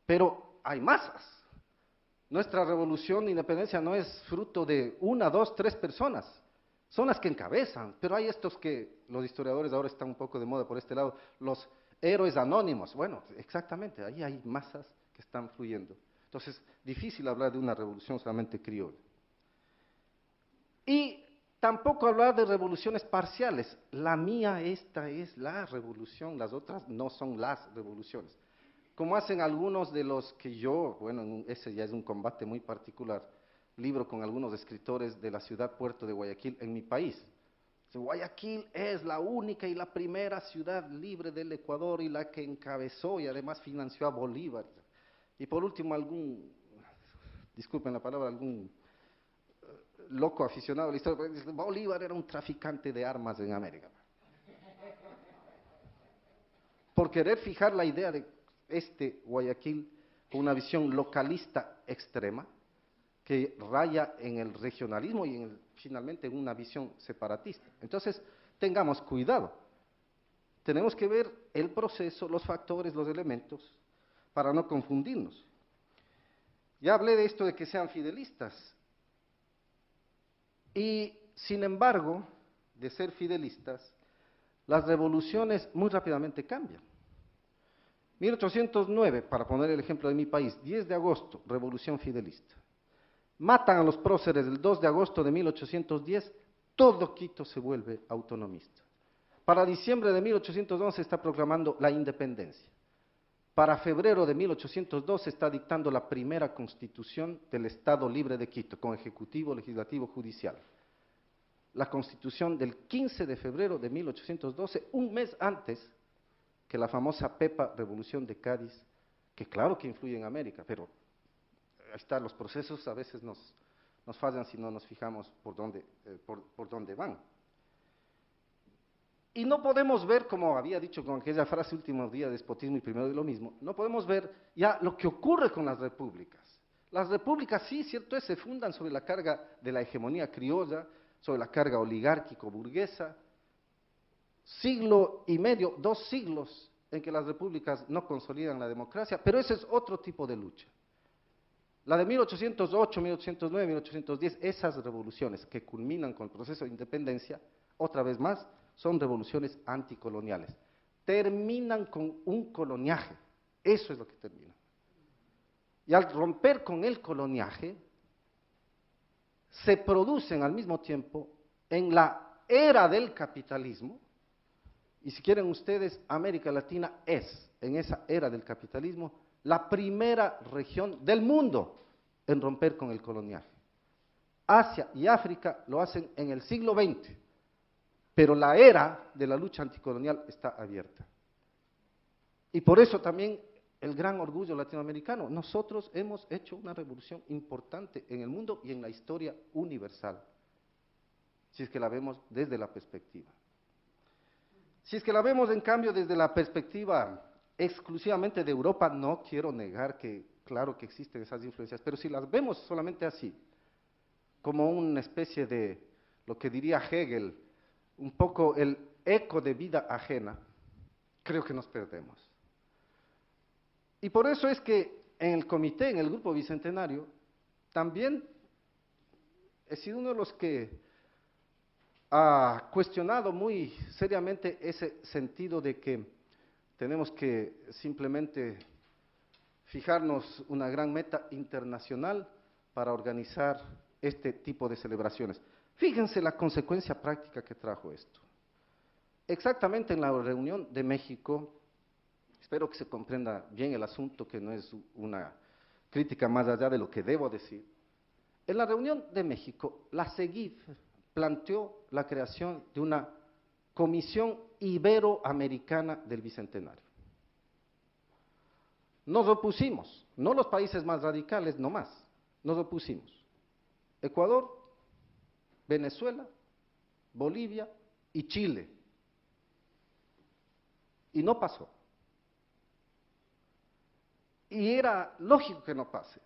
pero hay masas. Nuestra revolución de independencia no es fruto de una, dos, tres personas, son las que encabezan, pero hay estos que los historiadores ahora están un poco de moda por este lado, los héroes anónimos. Bueno, exactamente, ahí hay masas que están fluyendo. Entonces, difícil hablar de una revolución solamente criolla. Y tampoco hablar de revoluciones parciales. La mía, esta es la revolución, las otras no son las revoluciones. Como hacen algunos de los que yo, bueno, ese ya es un combate muy particular, libro con algunos escritores de la ciudad puerto de Guayaquil en mi país. Guayaquil es la única y la primera ciudad libre del Ecuador y la que encabezó y además financió a Bolívar. Y por último, disculpen la palabra, algún loco aficionado a la historia, Bolívar era un traficante de armas en América. Por querer fijar la idea de este Guayaquil con una visión localista extrema, que raya en el regionalismo y finalmente en una visión separatista. Entonces, tengamos cuidado. Tenemos que ver el proceso, los factores, los elementos, para no confundirnos. Ya hablé de esto de que sean fidelistas. Y, sin embargo, de ser fidelistas, las revoluciones muy rápidamente cambian. 1809, para poner el ejemplo de mi país, 10 de agosto, revolución fidelista. Matan a los próceres el 2 de agosto de 1810, todo Quito se vuelve autonomista. Para diciembre de 1811 está proclamando la independencia. Para febrero de 1812 está dictando la primera constitución del Estado Libre de Quito, con ejecutivo, legislativo, judicial. La constitución del 15 de febrero de 1812, un mes antes que la famosa Pepa Revolución de Cádiz, que claro que influye en América, pero ahí está, los procesos a veces nos fallan si no nos fijamos por dónde van. Y no podemos ver, como había dicho con aquella frase último día, despotismo y primero de lo mismo, no podemos ver ya lo que ocurre con las repúblicas. Las repúblicas, sí, cierto es, se fundan sobre la carga de la hegemonía criolla, sobre la carga oligárquico-burguesa, siglo y medio, 2 siglos en que las repúblicas no consolidan la democracia, pero ese es otro tipo de lucha. La de 1808, 1809, 1810, esas revoluciones que culminan con el proceso de independencia, otra vez más, son revoluciones anticoloniales. Terminan con un coloniaje, eso es lo que termina. Y al romper con el coloniaje, se producen al mismo tiempo, en la era del capitalismo, y si quieren ustedes, América Latina es, en esa era del capitalismo, la primera región del mundo en romper con el coloniaje. Asia y África lo hacen en el siglo XX, pero la era de la lucha anticolonial está abierta. Y por eso también el gran orgullo latinoamericano. Nosotros hemos hecho una revolución importante en el mundo y en la historia universal, si es que la vemos desde la perspectiva. Si es que la vemos, en cambio, desde la perspectiva exclusivamente de Europa, no quiero negar que, claro que existen esas influencias, pero si las vemos solamente así, como una especie de, lo que diría Hegel, un poco el eco de vida ajena, creo que nos perdemos. Y por eso es que en el comité, en el Grupo Bicentenario, también he sido uno de los que ha cuestionado muy seriamente ese sentido de que tenemos que simplemente fijarnos una gran meta internacional para organizar este tipo de celebraciones. Fíjense la consecuencia práctica que trajo esto. Exactamente en la reunión de México, espero que se comprenda bien el asunto, que no es una crítica más allá de lo que debo decir. En la reunión de México, la CEGIF planteó la creación de una Comisión Iberoamericana del Bicentenario. Nos opusimos, no los países más radicales, no más, nos opusimos. Ecuador, Venezuela, Bolivia y Chile. Y no pasó. Y era lógico que no pase,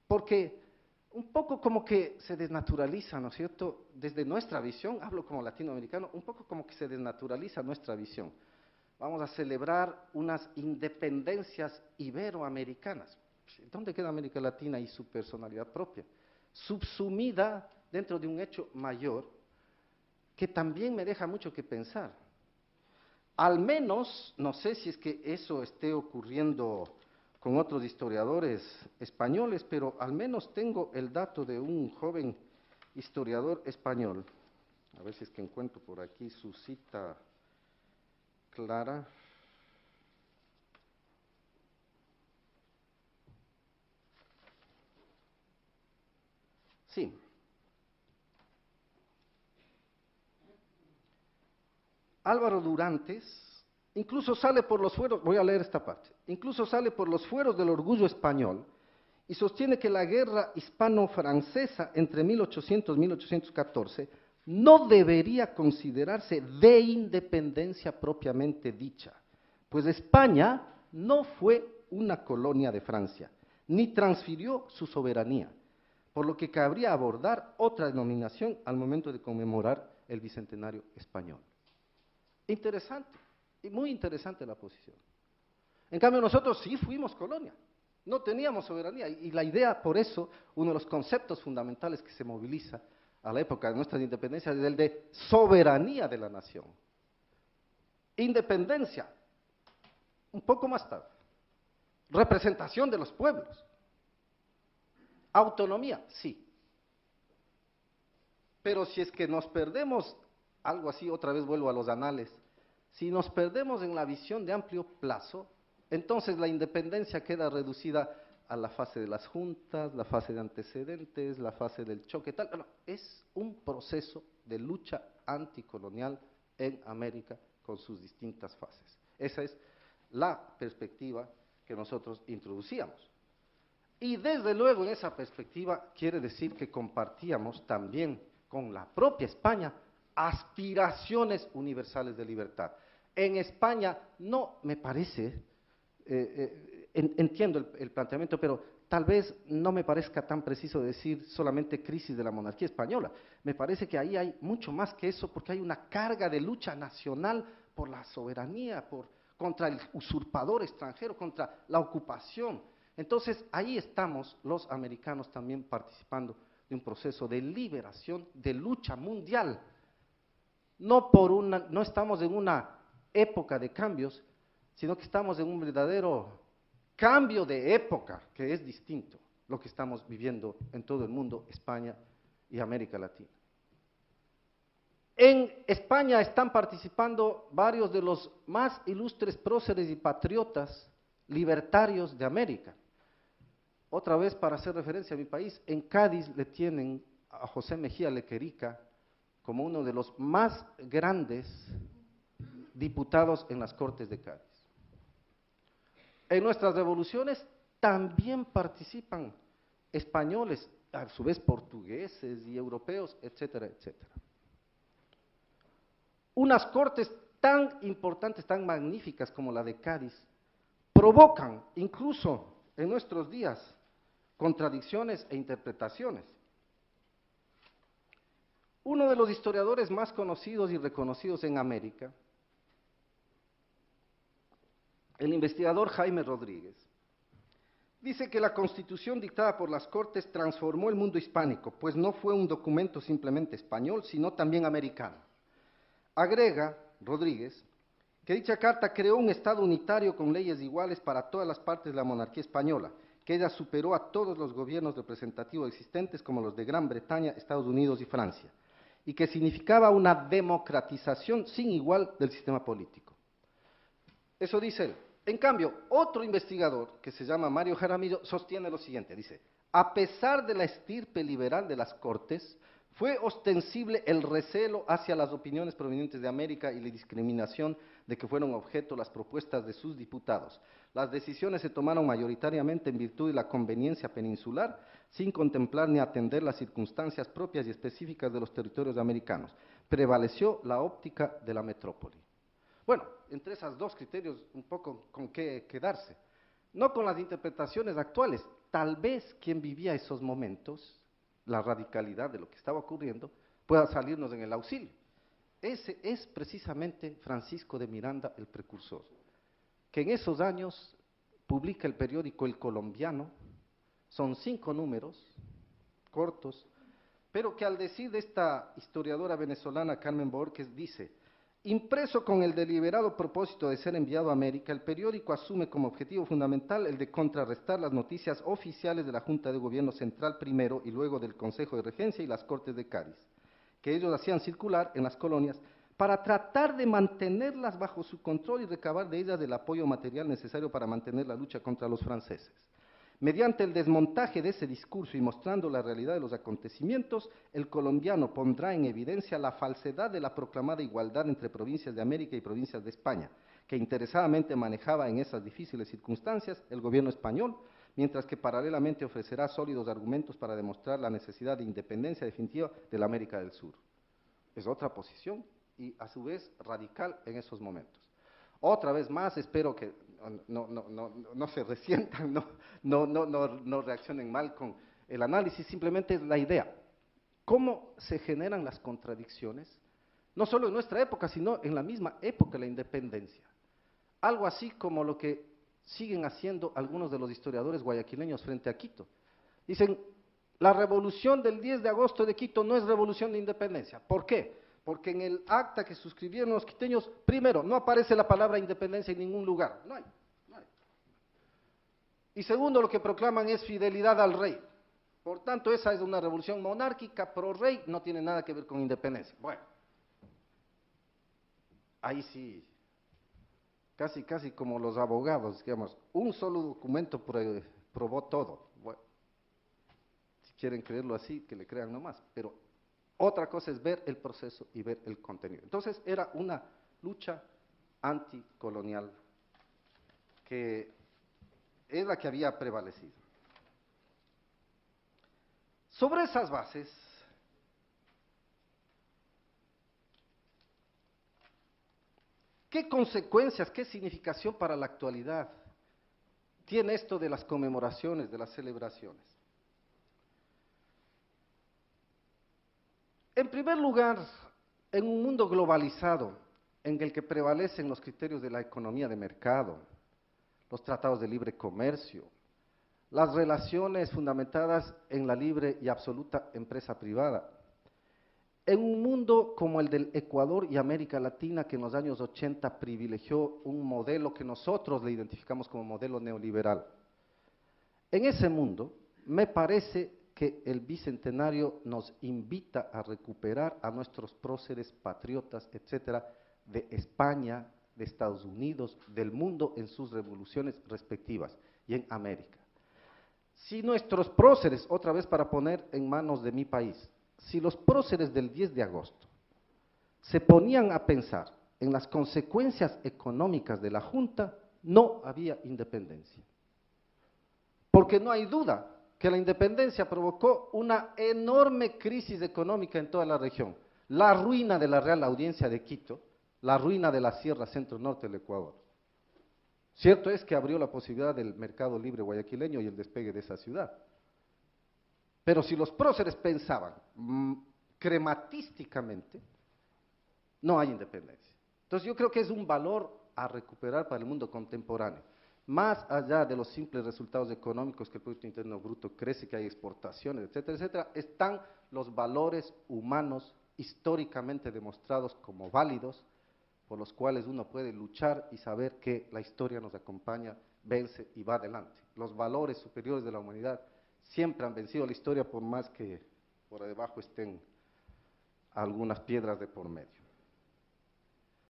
porque un poco como que se desnaturaliza, ¿no es cierto? Desde nuestra visión, hablo como latinoamericano, un poco como que se desnaturaliza nuestra visión. vamos a celebrar unas independencias iberoamericanas. ¿Dónde queda América Latina y su personalidad propia? Subsumida dentro de un hecho mayor que también me deja mucho que pensar. Al menos, no sé si es que eso esté ocurriendo con otros historiadores españoles, pero al menos tengo el dato de un joven historiador español. A ver si es que encuentro por aquí su cita clara. Sí. Álvaro Durantes incluso sale por los fueros, voy a leer esta parte, incluso sale por los fueros del orgullo español y sostiene que la guerra hispano-francesa entre 1800 y 1814 no debería considerarse de independencia propiamente dicha, pues España no fue una colonia de Francia, ni transfirió su soberanía, por lo que cabría abordar otra denominación al momento de conmemorar el Bicentenario español. Interesante, y muy interesante la posición. En cambio, nosotros sí fuimos colonia, no teníamos soberanía, y la idea, por eso, uno de los conceptos fundamentales que se moviliza a la época de nuestra independencia es el de soberanía de la nación. Independencia, un poco más tarde. Representación de los pueblos. Autonomía, sí. Pero si es que nos perdemos, algo así, otra vez vuelvo a los anales, si nos perdemos en la visión de amplio plazo, entonces la independencia queda reducida a la fase de las juntas, la fase de antecedentes, la fase del choque, tal. No, es un proceso de lucha anticolonial en América con sus distintas fases. Esa es la perspectiva que nosotros introducíamos. Y desde luego en esa perspectiva quiere decir que compartíamos también con la propia España aspiraciones universales de libertad. En España no me parece, entiendo el planteamiento, pero tal vez no me parezca tan preciso decir solamente crisis de la monarquía española. Me parece que ahí hay mucho más que eso, porque hay una carga de lucha nacional por la soberanía, contra el usurpador extranjero, contra la ocupación. Entonces, ahí estamos los americanos también participando de un proceso de liberación, de lucha mundial. No estamos en una época de cambios, sino que estamos en un verdadero cambio de época, que es distinto lo que estamos viviendo en todo el mundo, España y América Latina. En España están participando varios de los más ilustres próceres y patriotas libertarios de América. Otra vez, para hacer referencia a mi país, en Cádiz le tienen a José Mejía Lequerica como uno de los más grandes diputados en las Cortes de Cádiz. En nuestras revoluciones también participan españoles, a su vez portugueses y europeos, etcétera, etcétera. Unas cortes tan importantes, tan magníficas como la de Cádiz, provocan incluso en nuestros días contradicciones e interpretaciones. Uno de los historiadores más conocidos y reconocidos en América, el investigador Jaime Rodríguez, dice que la Constitución dictada por las Cortes transformó el mundo hispánico, pues no fue un documento simplemente español, sino también americano. Agrega Rodríguez que dicha carta creó un Estado unitario con leyes iguales para todas las partes de la monarquía española, que ella superó a todos los gobiernos representativos existentes como los de Gran Bretaña, Estados Unidos y Francia, y que significaba una democratización sin igual del sistema político. Eso dice él. En cambio, otro investigador, que se llama Mario Jaramillo, sostiene lo siguiente, dice: a pesar de la estirpe liberal de las Cortes, fue ostensible el recelo hacia las opiniones provenientes de América y la discriminación de que fueron objeto las propuestas de sus diputados. Las decisiones se tomaron mayoritariamente en virtud de la conveniencia peninsular, sin contemplar ni atender las circunstancias propias y específicas de los territorios americanos. Prevaleció la óptica de la metrópoli. Bueno, entre esos dos criterios, un poco con qué quedarse. No con las interpretaciones actuales. Tal vez quien vivía esos momentos, la radicalidad de lo que estaba ocurriendo, pueda salirnos en el auxilio. ese es precisamente Francisco de Miranda el precursor, que en esos años publica el periódico El Colombiano, son 5 números cortos, pero que al decir de esta historiadora venezolana Carmen Borges dice: impreso con el deliberado propósito de ser enviado a América, el periódico asume como objetivo fundamental el de contrarrestar las noticias oficiales de la Junta de Gobierno Central primero y luego del Consejo de Regencia y las Cortes de Cádiz, que ellos hacían circular en las colonias para tratar de mantenerlas bajo su control y recabar de ellas el apoyo material necesario para mantener la lucha contra los franceses. Mediante el desmontaje de ese discurso y mostrando la realidad de los acontecimientos, el colombiano pondrá en evidencia la falsedad de la proclamada igualdad entre provincias de América y provincias de España, que interesadamente manejaba en esas difíciles circunstancias el gobierno español, mientras que paralelamente ofrecerá sólidos argumentos para demostrar la necesidad de independencia definitiva de la América del Sur. Es otra posición y a su vez radical en esos momentos. Otra vez más, espero que no se resientan, no reaccionen mal con el análisis, simplemente es la idea. ¿Cómo se generan las contradicciones? No solo en nuestra época, sino en la misma época de la independencia. Algo así como lo que siguen haciendo algunos de los historiadores guayaquileños frente a Quito. Dicen, la revolución del 10 de agosto de Quito no es revolución de independencia. ¿Por qué? Porque en el acta que suscribieron los quiteños, primero, no aparece la palabra independencia en ningún lugar, no hay. Y segundo, lo que proclaman es fidelidad al rey. Por tanto, esa es una revolución monárquica pro rey, no tiene nada que ver con independencia. Bueno, ahí sí, casi como los abogados, digamos, un solo documento probó todo. Bueno, si quieren creerlo así, que le crean nomás, pero otra cosa es ver el proceso y ver el contenido. Entonces, era una lucha anticolonial que es la que había prevalecido. Sobre esas bases, ¿qué consecuencias, qué significación para la actualidad tiene esto de las conmemoraciones, de las celebraciones? En primer lugar, en un mundo globalizado, en el que prevalecen los criterios de la economía de mercado, los tratados de libre comercio, las relaciones fundamentadas en la libre y absoluta empresa privada, en un mundo como el del Ecuador y América Latina, que en los años 80 privilegió un modelo que nosotros le identificamos como modelo neoliberal. En ese mundo, me parece que el Bicentenario nos invita a recuperar a nuestros próceres patriotas, etcétera, de España, de Estados Unidos, del mundo en sus revoluciones respectivas y en América. Si nuestros próceres, otra vez para poner en manos de mi país, si los próceres del 10 de agosto se ponían a pensar en las consecuencias económicas de la Junta, no había independencia. Porque no hay duda que la independencia provocó una enorme crisis económica en toda la región. La ruina de la Real Audiencia de Quito, la ruina de la Sierra Centro-Norte del Ecuador. Cierto es que abrió la posibilidad del mercado libre guayaquileño y el despegue de esa ciudad. Pero si los próceres pensaban crematísticamente, no hay independencia. Entonces yo creo que es un valor a recuperar para el mundo contemporáneo. Más allá de los simples resultados económicos, que el Producto Interno Bruto crece, que hay exportaciones, etcétera, etcétera, están los valores humanos históricamente demostrados como válidos, por los cuales uno puede luchar y saber que la historia nos acompaña, vence y va adelante. Los valores superiores de la humanidad siempre han vencido la historia, por más que por debajo estén algunas piedras de por medio.